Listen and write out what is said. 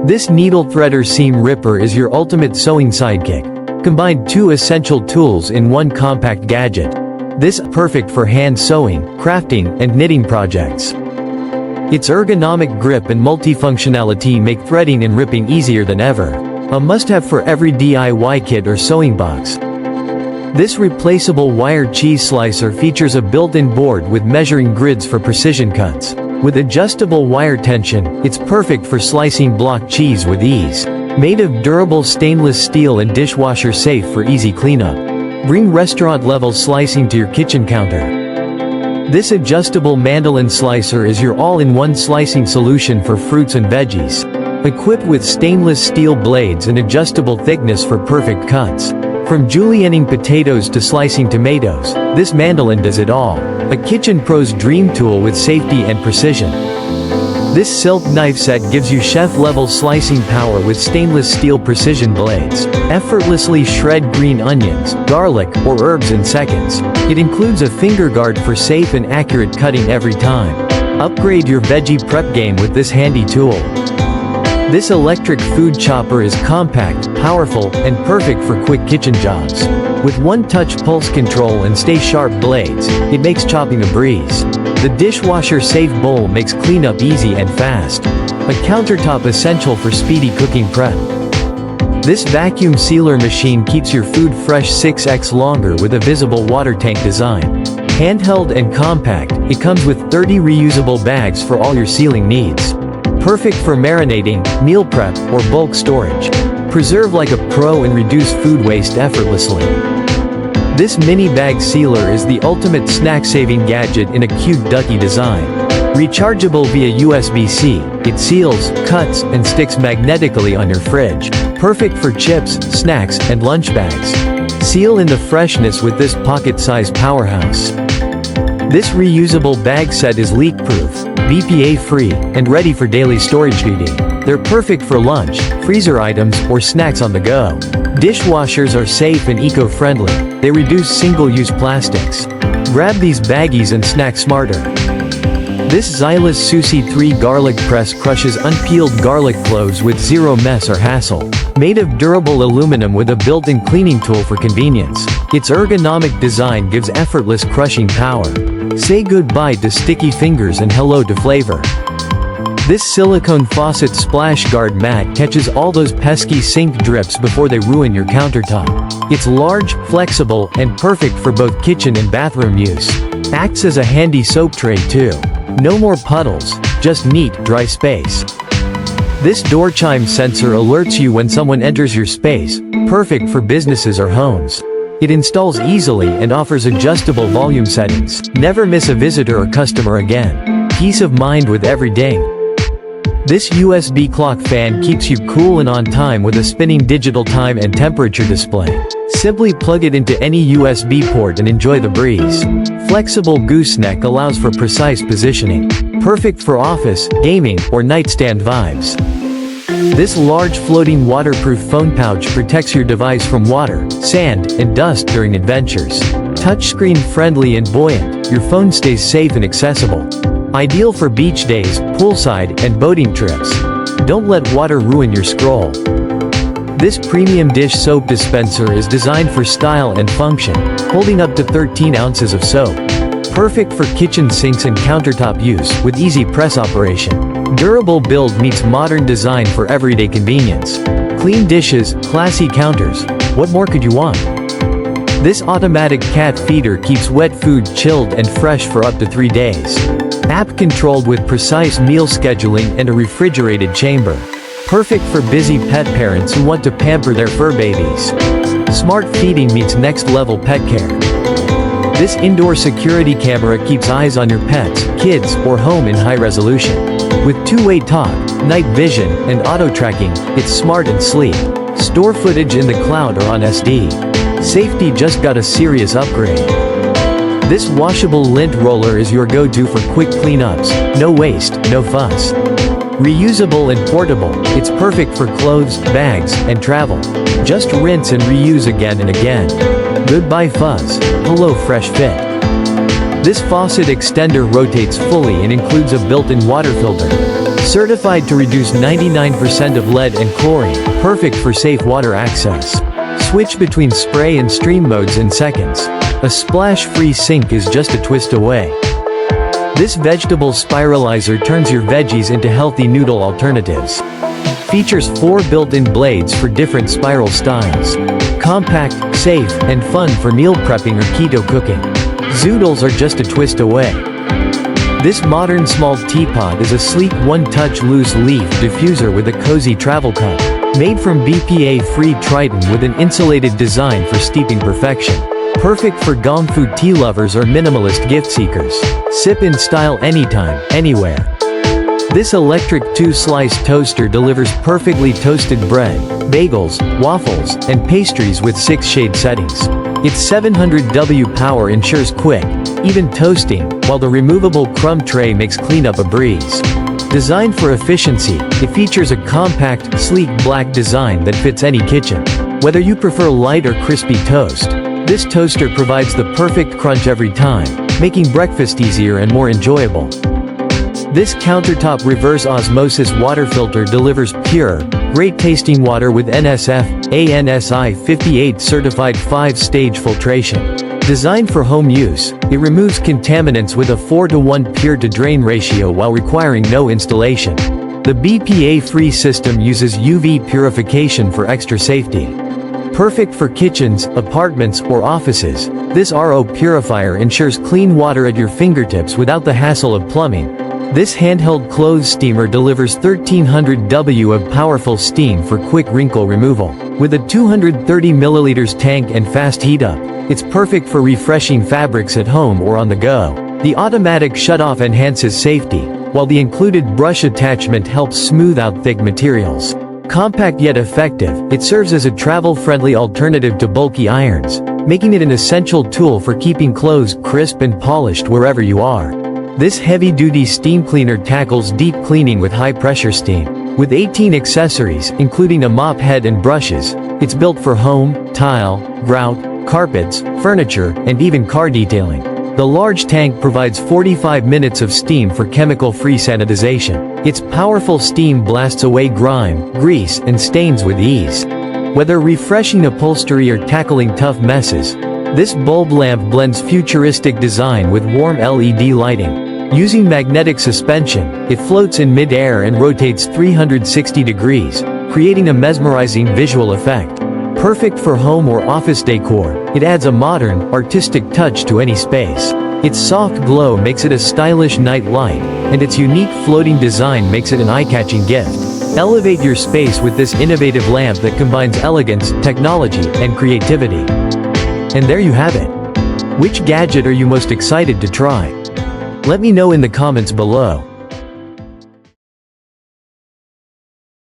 This needle threader seam ripper is your ultimate sewing sidekick. Combine two essential tools in one compact gadget. This is perfect for hand sewing, crafting, and knitting projects. Its ergonomic grip and multifunctionality make threading and ripping easier than ever. A must-have for every DIY kit or sewing box. This replaceable wire cheese slicer features a built-in board with measuring grids for precision cuts. With adjustable wire tension, it's perfect for slicing block cheese with ease. Made of durable stainless steel and dishwasher safe for easy cleanup. Bring restaurant-level slicing to your kitchen counter. This adjustable mandolin slicer is your all-in-one slicing solution for fruits and veggies. Equipped with stainless steel blades and adjustable thickness for perfect cuts. From julienning potatoes to slicing tomatoes, this mandolin does it all. A kitchen pro's dream tool with safety and precision. This silk knife set gives you chef-level slicing power with stainless steel precision blades. Effortlessly shred green onions, garlic, or herbs in seconds. It includes a finger guard for safe and accurate cutting every time. Upgrade your veggie prep game with this handy tool. This electric food chopper is compact, powerful, and perfect for quick kitchen jobs. With one-touch pulse control and stay-sharp blades, it makes chopping a breeze. The dishwasher-safe bowl makes cleanup easy and fast. A countertop essential for speedy cooking prep. This vacuum sealer machine keeps your food fresh 6x longer with a visible water tank design. Handheld and compact, it comes with 30 reusable bags for all your sealing needs. Perfect for marinating, meal prep, or bulk storage. Preserve like a pro and reduce food waste effortlessly. This mini bag sealer is the ultimate snack-saving gadget in a cute ducky design. Rechargeable via USB-C, it seals, cuts, and sticks magnetically on your fridge. Perfect for chips, snacks, and lunch bags. Seal in the freshness with this pocket-sized powerhouse. This reusable bag set is leak-proof, BPA-free, and ready for daily storage duty. They're perfect for lunch, freezer items, or snacks on the go. Dishwashers are safe and eco-friendly. They reduce single-use plastics. Grab these baggies and snack smarter. This Xylus Sushi 3 garlic press crushes unpeeled garlic cloves with zero mess or hassle. Made of durable aluminum with a built-in cleaning tool for convenience. Its ergonomic design gives effortless crushing power. Say goodbye to sticky fingers and hello to flavor. This silicone faucet splash guard mat catches all those pesky sink drips before they ruin your countertop. It's large, flexible, and perfect for both kitchen and bathroom use. Acts as a handy soap tray too. No more puddles, just neat, dry space. This door chime sensor alerts you when someone enters your space, perfect for businesses or homes. It installs easily and offers adjustable volume settings. Never miss a visitor or customer again. Peace of mind with every ding. This USB clock fan keeps you cool and on time with a spinning digital time and temperature display. Simply plug it into any USB port and enjoy the breeze. Flexible gooseneck allows for precise positioning. Perfect for office, gaming, or nightstand vibes. This large floating waterproof phone pouch protects your device from water, sand, and dust during adventures. Touchscreen friendly and buoyant, your phone stays safe and accessible. Ideal for beach days, poolside, and boating trips. Don't let water ruin your scroll. This premium dish soap dispenser is designed for style and function, holding up to 13 ounces of soap. Perfect for kitchen sinks and countertop use with easy press operation. Durable build meets modern design for everyday convenience. Clean dishes, classy counters. What more could you want? This automatic cat feeder keeps wet food chilled and fresh for up to 3 days. App controlled with precise meal scheduling and a refrigerated chamber. Perfect for busy pet parents who want to pamper their fur babies. Smart feeding meets next-level pet care. This indoor security camera keeps eyes on your pets, kids, or home in high resolution. With two-way talk, night vision, and auto-tracking, it's smart and sleek. Store footage in the cloud or on SD. Safety just got a serious upgrade. This washable lint roller is your go-to for quick cleanups. No waste, no fuss. Reusable and portable, it's perfect for clothes, bags, and travel. Just rinse and reuse again and again. Goodbye fuzz, hello fresh fit. This faucet extender rotates fully and includes a built-in water filter. Certified to reduce 99% of lead and chlorine, perfect for safe water access. Switch between spray and stream modes in seconds. A splash-free sink is just a twist away. This vegetable spiralizer turns your veggies into healthy noodle alternatives. Features 4 built-in blades for different spiral styles. Compact, safe, and fun for meal prepping or keto cooking. Zoodles are just a twist away. This modern small teapot is a sleek one-touch loose leaf diffuser with a cozy travel cup. Made from BPA-free Triton with an insulated design for steeping perfection. Perfect for gongfu tea lovers or minimalist gift seekers. Sip in style anytime, anywhere. This electric 2-slice toaster delivers perfectly toasted bread, bagels, waffles, and pastries with 6-shade settings. Its 700W power ensures quick, even toasting, while the removable crumb tray makes cleanup a breeze. Designed for efficiency, it features a compact, sleek black design that fits any kitchen. Whether you prefer light or crispy toast, this toaster provides the perfect crunch every time, making breakfast easier and more enjoyable. This countertop reverse osmosis water filter delivers pure, great-tasting water with NSF/ANSI 58 certified 5-stage filtration. Designed for home use, it removes contaminants with a 4:1 pure-to-drain ratio while requiring no installation. The BPA-free system uses UV purification for extra safety. Perfect for kitchens, apartments, or offices, this RO purifier ensures clean water at your fingertips without the hassle of plumbing. This handheld clothes steamer delivers 1300 W of powerful steam for quick wrinkle removal. With a 230 milliliters tank and fast heat up, it's perfect for refreshing fabrics at home or on the go. The automatic shutoff enhances safety, while the included brush attachment helps smooth out thick materials. Compact yet effective, it serves as a travel-friendly alternative to bulky irons, making it an essential tool for keeping clothes crisp and polished wherever you are. This heavy-duty steam cleaner tackles deep cleaning with high-pressure steam. With 18 accessories, including a mop head and brushes, it's built for home, tile, grout, carpets, furniture, and even car detailing. The large tank provides 45 minutes of steam for chemical-free sanitization. Its powerful steam blasts away grime, grease, and stains with ease. Whether refreshing upholstery or tackling tough messes, this bulb lamp blends futuristic design with warm LED lighting. Using magnetic suspension, it floats in mid-air and rotates 360 degrees, creating a mesmerizing visual effect. Perfect for home or office decor, it adds a modern, artistic touch to any space. Its soft glow makes it a stylish night light, and its unique floating design makes it an eye-catching gift. Elevate your space with this innovative lamp that combines elegance, technology, and creativity. And there you have it. Which gadget are you most excited to try? Let me know in the comments below.